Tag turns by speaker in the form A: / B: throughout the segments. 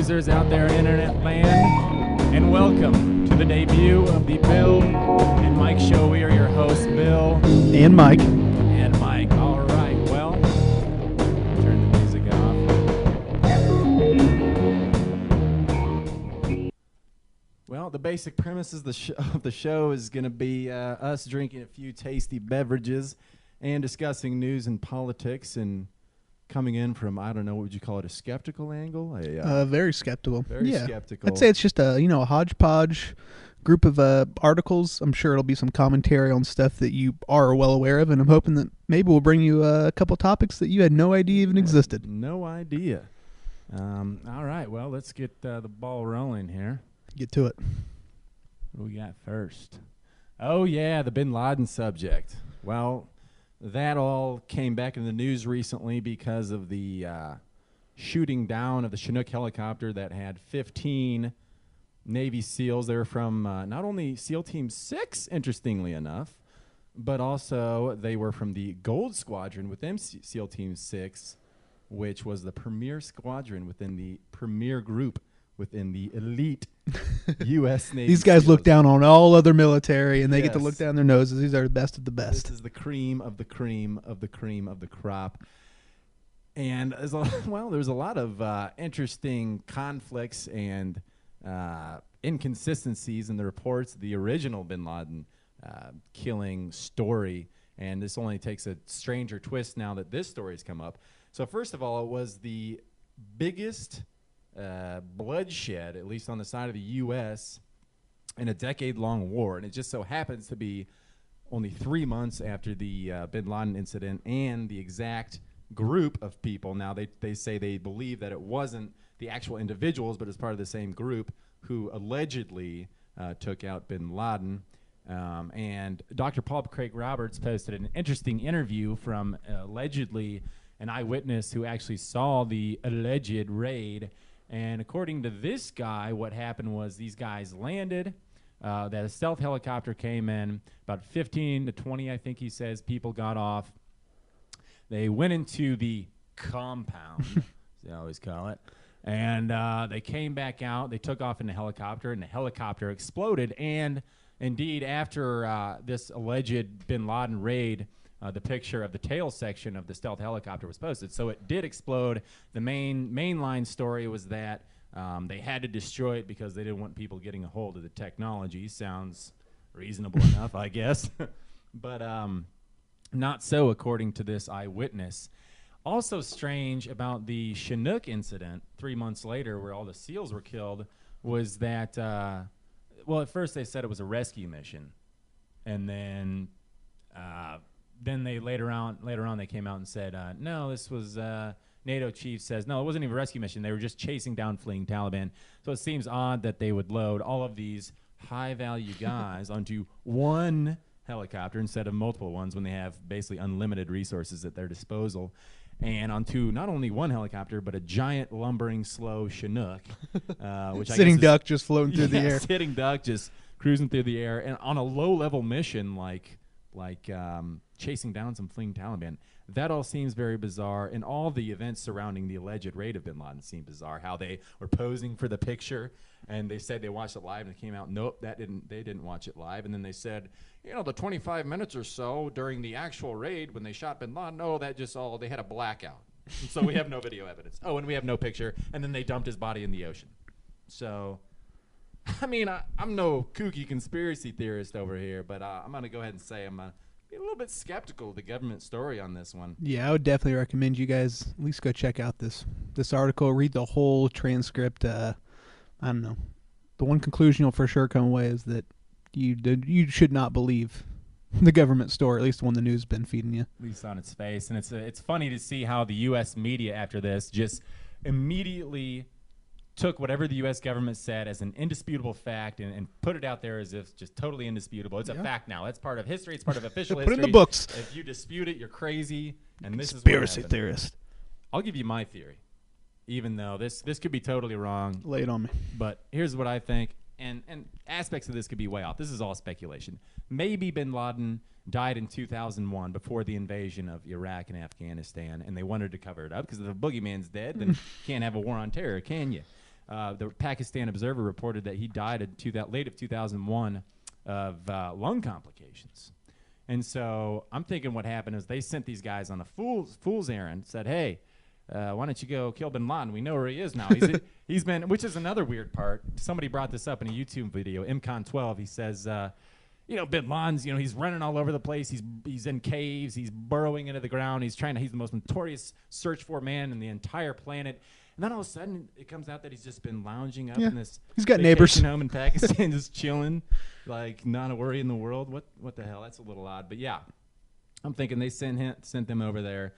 A: users out there in internet land, and welcome to the debut of the Bill and Mike Show. We are your hosts, Bill
B: and Mike.
A: And Mike. All right, well, turn the music off. Well, the basic premise of the show is going to be us drinking a few tasty beverages and discussing news and politics and coming in from, I don't know, what would you call it, a skeptical angle?
B: Very skeptical.
A: Very skeptical.
B: I'd say it's just a hodgepodge group of articles. I'm sure it'll be some commentary on stuff that you are well aware of, and I'm hoping that maybe we'll bring you a couple topics that you had no idea even existed.
A: No idea. All right, well, let's get the ball rolling here.
B: Get to it.
A: What do we got first? Oh, yeah, the bin Laden subject. Well, that all came back in the news recently because of the shooting down of the Chinook helicopter that had 15 Navy SEALs. They were from not only SEAL Team 6, interestingly enough, but also they were from the Gold Squadron within SEAL Team 6, which was the premier squadron within the premier group within the elite U.S. Navy.
B: These guys
A: SEALs.
B: look down on all other military, and they get to look down their noses. These are the best of the best.
A: This is the cream of the cream of the cream of the crop. And there's a lot of interesting conflicts and inconsistencies in the reports of the original bin Laden killing story. And this only takes a stranger twist now that this story has come up. So first of all, it was the biggest bloodshed, at least on the side of the U.S., in a decade-long war. And it just so happens to be only 3 months after the bin Laden incident and the exact group of people. Now, they say they believe that it wasn't the actual individuals, but it's part of the same group who allegedly took out bin Laden. And Dr. Paul Craig Roberts posted an interesting interview from allegedly an eyewitness who actually saw the alleged raid. And according to this guy, what happened was these guys landed, that a stealth helicopter came in, about 15 to 20, I think he says, people got off. They went into the compound, as they always call it, and they came back out. They took off in the helicopter, and the helicopter exploded. And indeed, after this alleged bin Laden raid, the picture of the tail section of the stealth helicopter was posted. So it did explode. The mainline story was that they had to destroy it because they didn't want people getting a hold of the technology. Sounds reasonable enough, I guess. But not so, according to this eyewitness. Also strange about the Chinook incident 3 months later where all the SEALs were killed was that, well, at first they said it was a rescue mission. And then they later on they came out and said, no, this was NATO chief says, no, it wasn't even a rescue mission. They were just chasing down fleeing Taliban. So it seems odd that they would load all of these high-value guys onto one helicopter instead of multiple ones when they have basically unlimited resources at their disposal, and onto not only one helicopter but a giant lumbering slow Chinook, which
B: sitting
A: I guess
B: duck just floating through the air.
A: Sitting duck just cruising through the air, and on a low-level mission like chasing down some fleeing Taliban. That all seems very bizarre, and all the events surrounding the alleged raid of bin Laden seem bizarre. How they were posing for the picture, and they said they watched it live, and it came out, nope, they didn't watch it live. And then they said, the 25 minutes or so during the actual raid when they shot bin Laden, they had a blackout. So we have no video evidence. Oh, and we have no picture. And then they dumped his body in the ocean. So, I mean, I'm no kooky conspiracy theorist over here, but I'm going to go ahead and say I'm a little bit skeptical of the government story on this one.
B: Yeah, I would definitely recommend you guys at least go check out this article, read the whole transcript. I don't know. The one conclusion you'll for sure come away is that you should not believe the government story, at least the one the news has been feeding you.
A: At least on its face. And it's funny to see how the U.S. media after this just immediately took whatever the U.S. government said as an indisputable fact and put it out there as if just totally indisputable. It's a fact now. That's part of history. It's part of official history.
B: Put it in the books.
A: If you dispute it, you're crazy. And this
B: Conspiracy
A: is what
B: theorist.
A: I'll give you my theory, even though this could be totally wrong.
B: Lay it on me.
A: But here's what I think, and aspects of this could be way off. This is all speculation. Maybe bin Laden died in 2001 before the invasion of Iraq and Afghanistan, and they wanted to cover it up because if the boogeyman's dead, then you can't have a war on terror, can you? the Pakistan Observer reported that he died in late of 2001 of lung complications. And so I'm thinking what happened is they sent these guys on a fool's errand, said, hey, why don't you go kill bin Laden? We know where he is now. He's been, which is another weird part. Somebody brought this up in a YouTube video, MCon12. He says, bin Laden's, he's running all over the place. He's in caves. He's burrowing into the ground. He's the most notorious search for man in the entire planet. And then all of a sudden, it comes out that he's just been lounging up in this
B: he's got neighbors
A: home in Pakistan, just chilling, like not a worry in the world. What the hell? That's a little odd. But yeah, I'm thinking they sent them over there.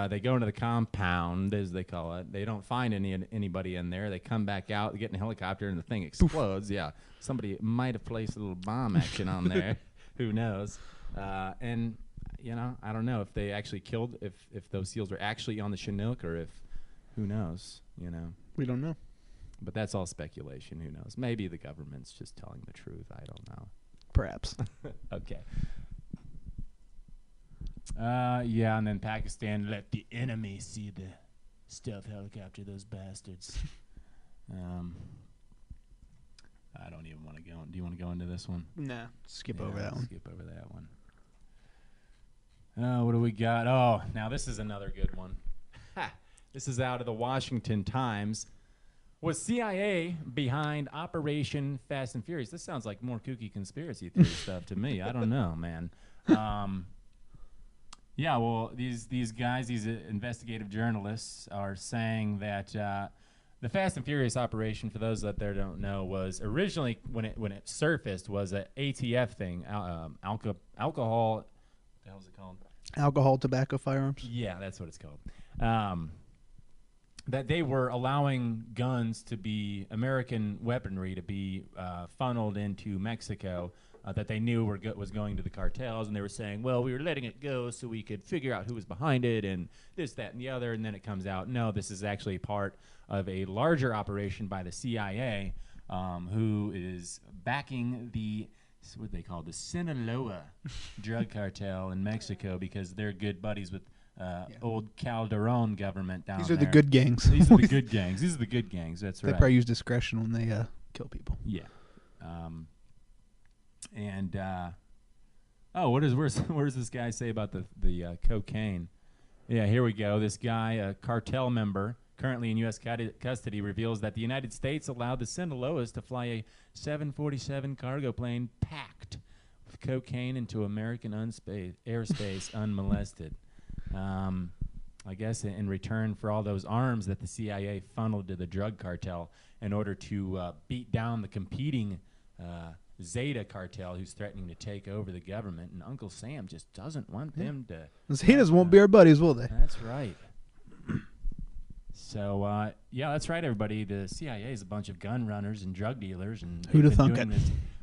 A: They go into the compound, as they call it. They don't find anybody in there. They come back out, they get in a helicopter, and the thing explodes. Yeah, somebody might have placed a little bomb action on there. Who knows? And I don't know if they actually killed, if those SEALs were actually on the Chinook, or if, who knows?
B: We don't know.
A: But that's all speculation. Who knows? Maybe the government's just telling the truth. I don't know.
B: Perhaps.
A: Okay. Yeah, and then Pakistan let the enemy see the stealth helicopter, those bastards. I don't even want to go. Do you want to go into this one?
B: Nah, skip over that one.
A: Skip over that one. What do we got? Oh, now this is another good one. This is out of the Washington Times. Was CIA behind Operation Fast and Furious? This sounds like more kooky conspiracy theory stuff to me. I don't know, man. Yeah, well, these guys, these investigative journalists, are saying that the Fast and Furious operation, for those that there don't know, was originally when it surfaced was an ATF thing, alcohol. What the hell is it called?
B: Alcohol, tobacco, firearms.
A: Yeah, that's what it's called. That they were allowing guns to be American weaponry to be funneled into Mexico. That they knew was going to the cartels, and they were saying, well, we were letting it go so we could figure out who was behind it and this, that, and the other, and then it comes out, no, this is actually part of a larger operation by the CIA, who is backing what they call the Sinaloa drug cartel in Mexico, because they're good buddies with old Calderon government down there.
B: These are the good gangs.
A: These are the good gangs. These are the good gangs, that's right.
B: They probably use discretion when they kill people.
A: Yeah. Where's this guy say about the cocaine? Yeah, here we go. This guy, a cartel member, currently in U.S. custody, reveals that the United States allowed the Sinaloas to fly a 747 cargo plane packed with cocaine into American airspace unmolested. I guess in return for all those arms that the CIA funneled to the drug cartel in order to beat down the competing Zeta cartel, who's threatening to take over the government, and Uncle Sam just doesn't want them to.
B: The Zetas won't be our buddies, will they?
A: That's right. So, yeah, that's right, everybody. The CIA is a bunch of gun runners and drug dealers, and
B: who'd have thunk it?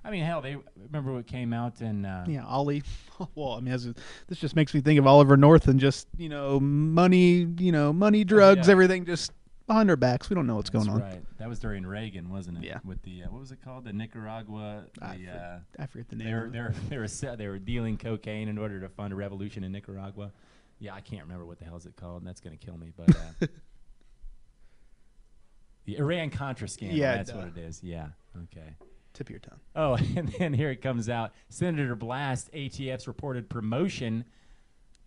A: I mean, hell, they remember what came out in.
B: Yeah, Ollie. Well, I mean, this just makes me think of Oliver North and just money, drugs, everything just behind our backs. We don't know what's going on.
A: Right. That was during Reagan, wasn't it?
B: Yeah.
A: With the what was it called? The Nicaragua.
B: I forget the name.
A: They were dealing cocaine in order to fund a revolution in Nicaragua. Yeah, I can't remember what the hell is it called, and that's going to kill me. But the Iran-Contra scandal.
B: Yeah,
A: that's what it is. Yeah. Okay.
B: Tip of your tongue.
A: Oh, and then here it comes out. Senator Blast, ATF's reported promotion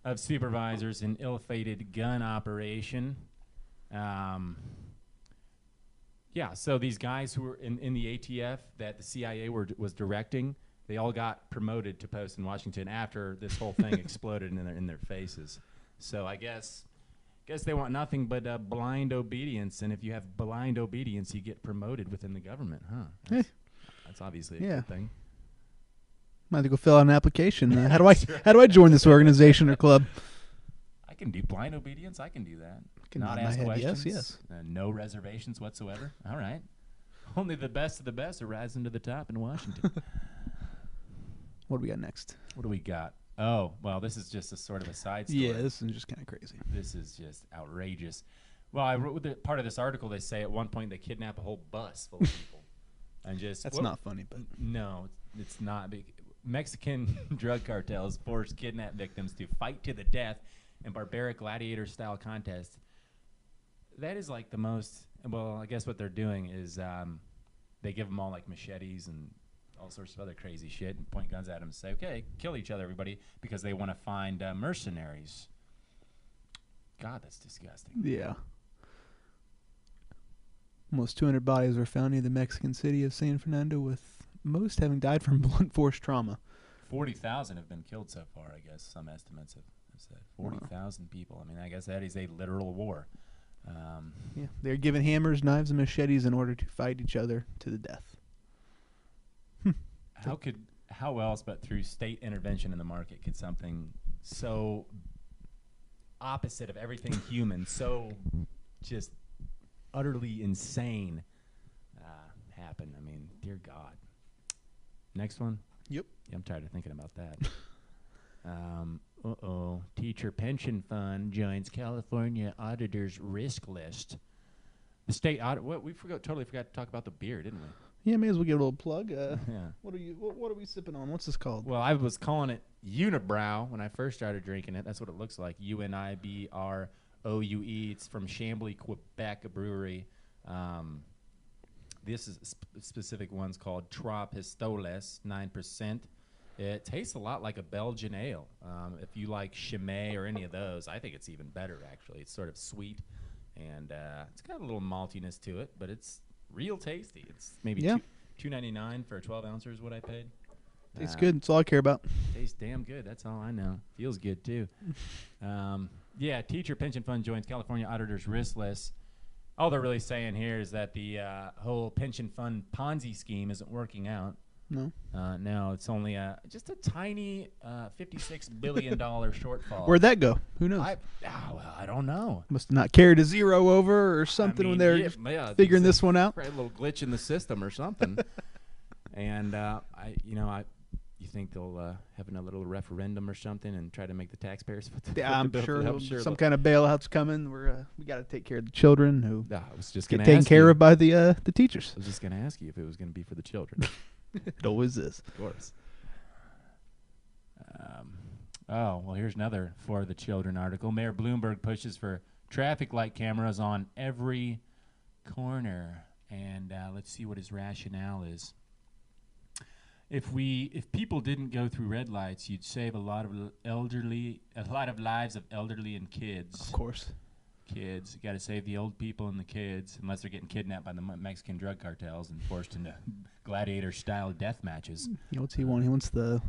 A: of supervisors in ill-fated gun operation. Yeah, so these guys who were in the ATF that the CIA was directing, they all got promoted to posts in Washington after this whole thing exploded in their faces. So I guess they want nothing but blind obedience, and if you have blind obedience, you get promoted within the government, huh? That's obviously a good thing.
B: Might have to go fill out an application. How do I join this organization or club?
A: I can do blind obedience. I can do that.
B: Not ask questions. Yes.
A: No reservations whatsoever. All right. Only the best of the best are rising to the top in Washington.
B: What do we got next?
A: What do we got? Oh, well, this is just a sort of a side story.
B: Yeah, this is just kind of crazy.
A: This is just outrageous. Well, I wrote part of this article. They say at one point they kidnap a whole bus full of people. And just
B: that's not funny, but
A: no, it's not. Mexican drug cartels force kidnapped victims to fight to the death in barbaric gladiator-style contests. That is like the most Well, I guess what they're doing is they give them all like machetes and all sorts of other crazy shit and point guns at them and say, okay, kill each other, everybody, because they want to find mercenaries. God, that's disgusting.
B: Yeah. Almost 200 bodies were found near the Mexican city of San Fernando, with most having died from blunt force trauma.
A: 40,000 have been killed so far, I guess. Some estimates have said 40,000 people. I mean, I guess that is a literal war.
B: Yeah, they're given hammers, knives, and machetes in order to fight each other to the death.
A: How else but through state intervention in the market could something so opposite of everything human, so just utterly insane happen? I mean, dear God. Next one?
B: Yep.
A: Yeah, I'm tired of thinking about that. Teacher pension fund joins California auditor's risk list. The state audit. What we totally forgot to talk about the beer, didn't we?
B: Yeah, may as well give a little plug.
A: Yeah.
B: What are we sipping on? What's this called?
A: Well, I was calling it Unibrow when I first started drinking it. That's what it looks like. UNIBROUE. It's from Chambly, Quebec, a brewery. This is specific one's called Trois Pistoles, 9%. It tastes a lot like a Belgian ale. If you like Chimay or any of those, I think it's even better, actually. It's sort of sweet, and it's got a little maltiness to it, but it's real tasty. It's maybe $2.99 for a 12 ouncer is what I paid.
B: Tastes good. That's all I care about.
A: Tastes damn good. That's all I know. Feels good, too. Yeah, teacher pension fund joins California auditor's risk list. All they're really saying here is that the whole pension fund Ponzi scheme isn't working out.
B: No.
A: No, it's only just a tiny $56 billion shortfall.
B: Where'd that go? Who knows?
A: I don't know.
B: Must have not carried a zero over or something when they were figuring this one out.
A: Probably a little glitch in the system or something. And you think they'll have another little referendum or something and try to make the taxpayers put the
B: I'm sure some kind of bailout's coming. We got to take care of the children who
A: I was just
B: get taken care of by the teachers.
A: I was just going to ask you if it was going to be for the children.
B: It always is.
A: Of course. Well, here's another for the children article. Mayor Bloomberg pushes for traffic light cameras on every corner. And let's see what his rationale is. If people didn't go through red lights, you'd save a lot of lives of elderly and kids.
B: Of course.
A: Kids. You got to save the old people and the kids, unless they're getting kidnapped by the Mexican drug cartels and forced into gladiator-style death matches.
B: What's he want? He wants the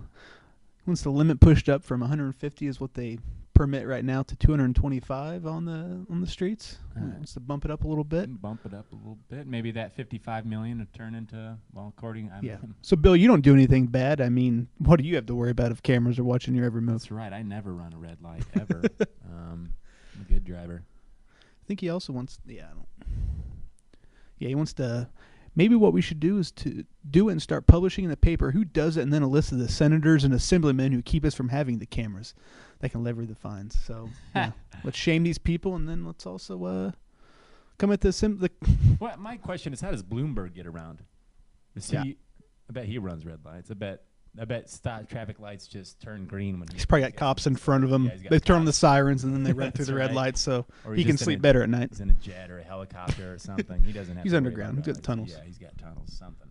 B: limit pushed up from 150 is what they permit right now to 225 on the streets. Wants to bump it up a little bit.
A: Bump it up a little bit. Maybe that $55 million would turn into
B: So Bill, you don't do anything bad. I mean, what do you have to worry about if cameras are watching your every move?
A: That's right. I never run a red light ever. I'm a good driver.
B: I think he also wants. He wants to. Maybe what we should do is to do it and start publishing in the paper who does it, and then a list of the senators and assemblymen who keep us from having the cameras that can levy the fines. So let's shame these people, and then let's also come at the.
A: Well, my question is, how does Bloomberg get around? I bet he runs red lights. I bet traffic lights just turn green when
B: he's probably got cops in front of him.
A: Yeah,
B: they turn on the sirens and then they run through the red lights, so he can sleep better at night.
A: He's in a jet or a helicopter or something. He doesn't have.
B: He's
A: to
B: underground.
A: He's
B: got tunnels.
A: Yeah, he's got tunnels. Something.